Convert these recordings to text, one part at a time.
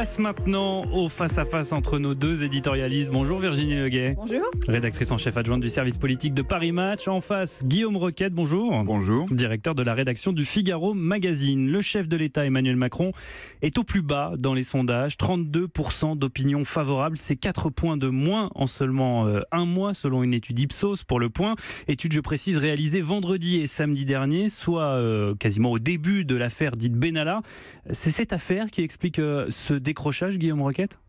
Place maintenant au face-à-face entre nos deux éditorialistes. Bonjour Virginie Leguet. Bonjour. Rédactrice en chef adjointe du service politique de Paris Match. En face, Guillaume Roquette, bonjour. Bonjour. Directeur de la rédaction du Figaro Magazine. Le chef de l'État Emmanuel Macron est au plus bas dans les sondages. 32% d'opinion favorable. C'est 4 points de moins en seulement un mois selon une étude Ipsos pour Le Point. Étude, je précise, réalisée vendredi et samedi dernier, soit quasiment au début de l'affaire dite Benalla. C'est cette affaire qui explique ce décrochage, Guillaume Roquette ?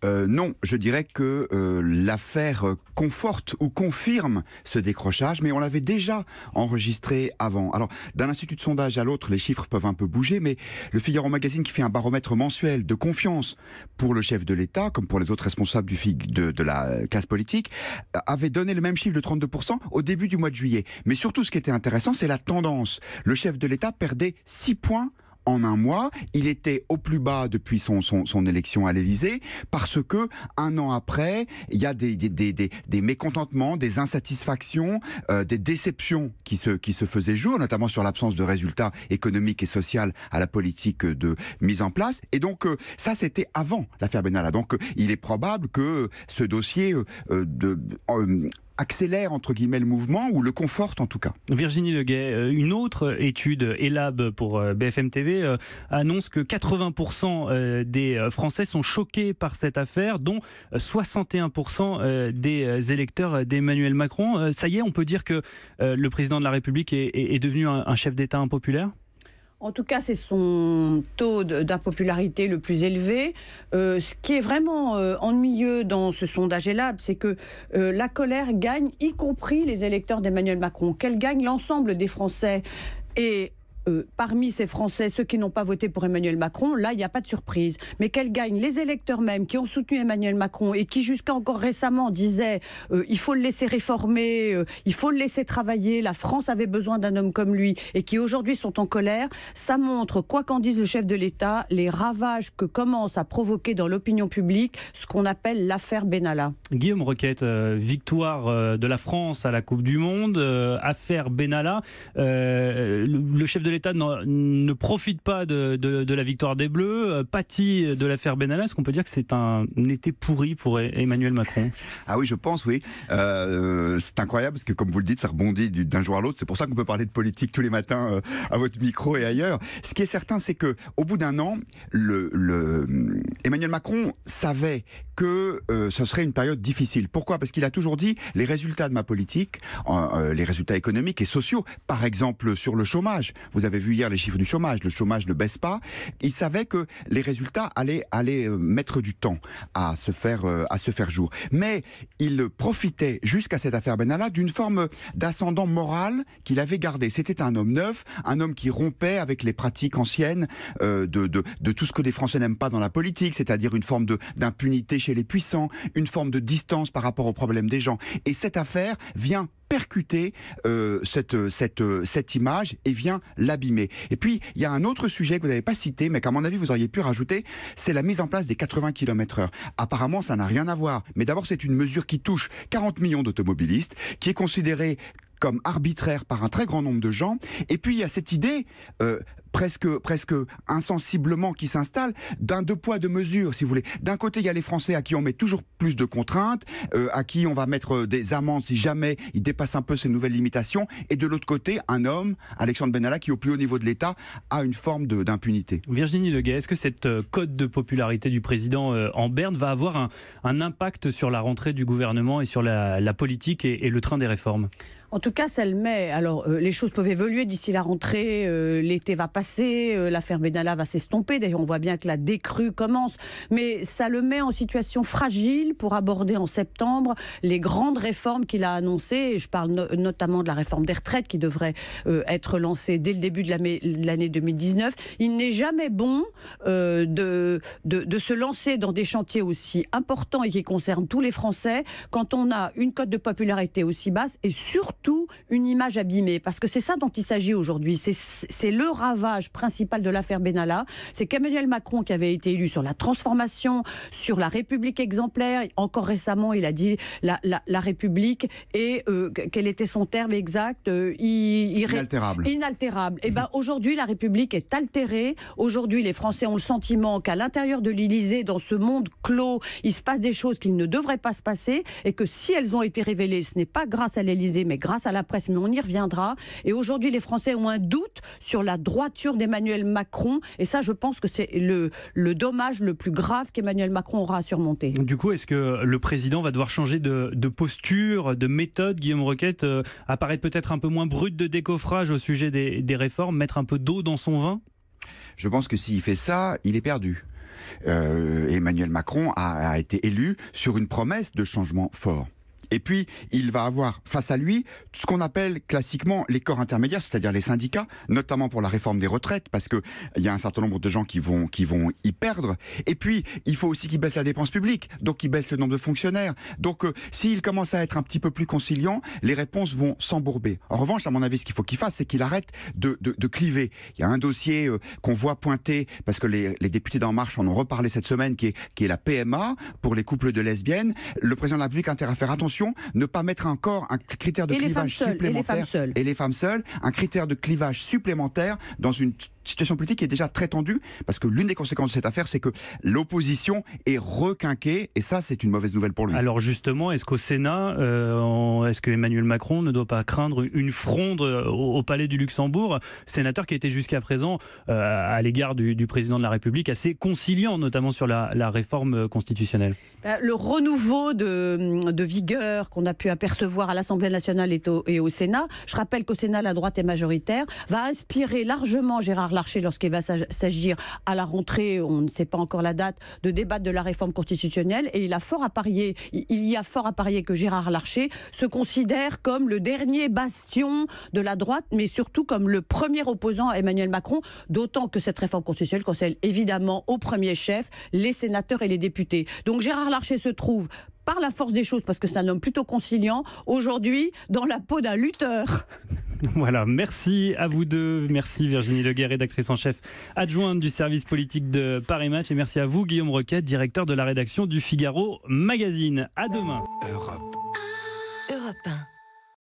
Non, je dirais que l'affaire conforte ou confirme ce décrochage, mais on l'avait déjà enregistré avant. Alors, d'un institut de sondage à l'autre, les chiffres peuvent un peu bouger, mais le Figaro Magazine, qui fait un baromètre mensuel de confiance pour le chef de l'État, comme pour les autres responsables de la classe politique, avait donné le même chiffre de 32% au début du mois de juillet. Mais surtout, ce qui était intéressant, c'est la tendance. Le chef de l'État perdait 6 points en un mois. Il était au plus bas depuis son élection à l'Élysée, parce que un an après, il y a des mécontentements, des insatisfactions, des déceptions qui se faisaient jour, notamment sur l'absence de résultats économiques et sociaux à la politique de mise en place. Et donc ça, c'était avant l'affaire Benalla. Donc il est probable que ce dossier accélère entre guillemets le mouvement, ou le conforte en tout cas. Virginie Leguet, une autre étude Elab pour BFM TV annonce que 80% des Français sont choqués par cette affaire, dont 61% des électeurs d'Emmanuel Macron. Ça y est, on peut dire que le président de la République est devenu un chef d'État impopulaire ? En tout cas, c'est son taux d'impopularité le plus élevé. Ce qui est vraiment ennuyeux dans ce sondage Elab, c'est que la colère gagne, y compris les électeurs d'Emmanuel Macron. Qu'elle gagne l'ensemble des Français. Et parmi ces Français, ceux qui n'ont pas voté pour Emmanuel Macron, là, il n'y a pas de surprise. Mais qu'elle gagne les électeurs même qui ont soutenu Emmanuel Macron et qui, jusqu'à encore récemment, disaient il faut le laisser réformer, il faut le laisser travailler, la France avait besoin d'un homme comme lui, et qui aujourd'hui sont en colère, ça montre, quoi qu'en dise le chef de l'État, les ravages que commence à provoquer dans l'opinion publique ce qu'on appelle l'affaire Benalla. Guillaume Roquette, victoire de la France à la Coupe du Monde, affaire Benalla, le chef de l'État ne profite pas de la victoire des Bleus, pâtit de l'affaire Benalla. Est-ce qu'on peut dire que c'est un été pourri pour Emmanuel Macron ? Ah oui, je pense, oui. C'est incroyable parce que, comme vous le dites, ça rebondit d'un jour à l'autre. C'est pour ça qu'on peut parler de politique tous les matins à votre micro et ailleurs. Ce qui est certain, c'est que au bout d'un an, Emmanuel Macron savait que ce serait une période difficile. Pourquoi ? Parce qu'il a toujours dit les résultats de ma politique, les résultats économiques et sociaux, par exemple sur le chômage. Vous avez vu hier les chiffres du chômage. Le chômage ne baisse pas. Il savait que les résultats allaient mettre du temps à se faire jour. Mais il profitait jusqu'à cette affaire Benalla d'une forme d'ascendant moral qu'il avait gardé. C'était un homme neuf, un homme qui rompait avec les pratiques anciennes de tout ce que les Français n'aiment pas dans la politique, c'est-à-dire une forme d'impunité chez les puissants, une forme de distance par rapport aux problèmes des gens. Et cette affaire vient percuter cette image et vient l'abîmer. Et puis, il y a un autre sujet que vous n'avez pas cité, mais qu'à mon avis, vous auriez pu rajouter, c'est la mise en place des 80 km/h. Apparemment, ça n'a rien à voir. Mais d'abord, c'est une mesure qui touche 40 millions d'automobilistes, qui est considérée comme arbitraire par un très grand nombre de gens. Et puis, il y a cette idée presque insensiblement qui s'installe d'un deux poids deux mesures, si vous voulez. D'un côté, il y a les Français à qui on met toujours plus de contraintes, à qui on va mettre des amendes si jamais ils dépassent un peu ces nouvelles limitations, et de l'autre côté, un homme, Alexandre Benalla, qui au plus haut niveau de l'État a une forme d'impunité. Virginie Leguet, est-ce que cette cote de popularité du président en berne va avoir un impact sur la rentrée du gouvernement et sur la politique et le train des réformes ? En tout cas, ça le met. Alors, les choses peuvent évoluer d'ici la rentrée. L'été va passer, l'affaire Benalla va s'estomper. D'ailleurs, on voit bien que la décrue commence. Mais ça le met en situation fragile pour aborder en septembre les grandes réformes qu'il a annoncées. Je parle notamment de la réforme des retraites qui devrait être lancée dès le début de l'année 2019. Il n'est jamais bon de se lancer dans des chantiers aussi importants et qui concernent tous les Français quand on a une cote de popularité aussi basse, et surtout surtout une image abîmée, parce que c'est ça dont il s'agit aujourd'hui. C'est le ravage principal de l'affaire Benalla. C'est qu'Emmanuel Macron, qui avait été élu sur la transformation, sur la République exemplaire, encore récemment, il a dit la République, et quel était son terme exact, inaltérable. Inaltérable. Et ben aujourd'hui, la République est altérée. Aujourd'hui, les Français ont le sentiment qu'à l'intérieur de l'Élysée, dans ce monde clos, il se passe des choses qui ne devraient pas se passer, et que si elles ont été révélées, ce n'est pas grâce à l'Élysée, mais grâce à la presse, mais on y reviendra. Et aujourd'hui, les Français ont un doute sur la droiture d'Emmanuel Macron, et ça, je pense que c'est le dommage le plus grave qu'Emmanuel Macron aura à surmonter. Du coup, est-ce que le président va devoir changer de posture, de méthode, Guillaume Roquette, apparaître peut-être un peu moins brut de décoffrage au sujet des réformes, mettre un peu d'eau dans son vin? Je pense que s'il fait ça, il est perdu. Emmanuel Macron a été élu sur une promesse de changement fort. Et puis, il va avoir face à lui ce qu'on appelle classiquement les corps intermédiaires, c'est-à-dire les syndicats, notamment pour la réforme des retraites, parce qu'il y a un certain nombre de gens qui vont y perdre. Et puis, il faut aussi qu'il baisse la dépense publique, donc il baisse le nombre de fonctionnaires. Donc, s'il commence à être un petit peu plus conciliant, les réponses vont s'embourber. En revanche, à mon avis, ce qu'il faut qu'il fasse, c'est qu'il arrête de cliver. Il y a un dossier qu'on voit pointer, parce que les députés d'En Marche en ont reparlé cette semaine, qui est la PMA pour les couples de lesbiennes. Le président de la République a intérêt à faire attention, ne pas mettre encore un critère de clivage supplémentaire. Et les femmes seules, un critère de clivage supplémentaire dans une situation politique qui est déjà très tendue, parce que l'une des conséquences de cette affaire, c'est que l'opposition est requinquée, et ça, c'est une mauvaise nouvelle pour lui. Alors justement, est-ce qu'au Sénat, est-ce que Emmanuel Macron ne doit pas craindre une fronde au Palais du Luxembourg, sénateur qui était jusqu'à présent, à l'égard du président de la République, assez conciliant, notamment sur la réforme constitutionnelle? Le renouveau de vigueur qu'on a pu apercevoir à l'Assemblée nationale et au Sénat, je rappelle qu'au Sénat, la droite est majoritaire, va inspirer largement Gérard Larcher lorsqu'il va s'agir à la rentrée, on ne sait pas encore la date, de débattre de la réforme constitutionnelle, et il y a fort à parier que Gérard Larcher se considère comme le dernier bastion de la droite, mais surtout comme le premier opposant à Emmanuel Macron, d'autant que cette réforme constitutionnelle concerne évidemment au premier chef les sénateurs et les députés. Donc Gérard Larcher se trouve, par la force des choses, parce que c'est un homme plutôt conciliant, aujourd'hui dans la peau d'un lutteur. Voilà, merci à vous deux. Merci Virginie Leguet, rédactrice en chef adjointe du service politique de Paris Match. Et merci à vous Guillaume Roquette, directeur de la rédaction du Figaro Magazine. À demain. Europe 1.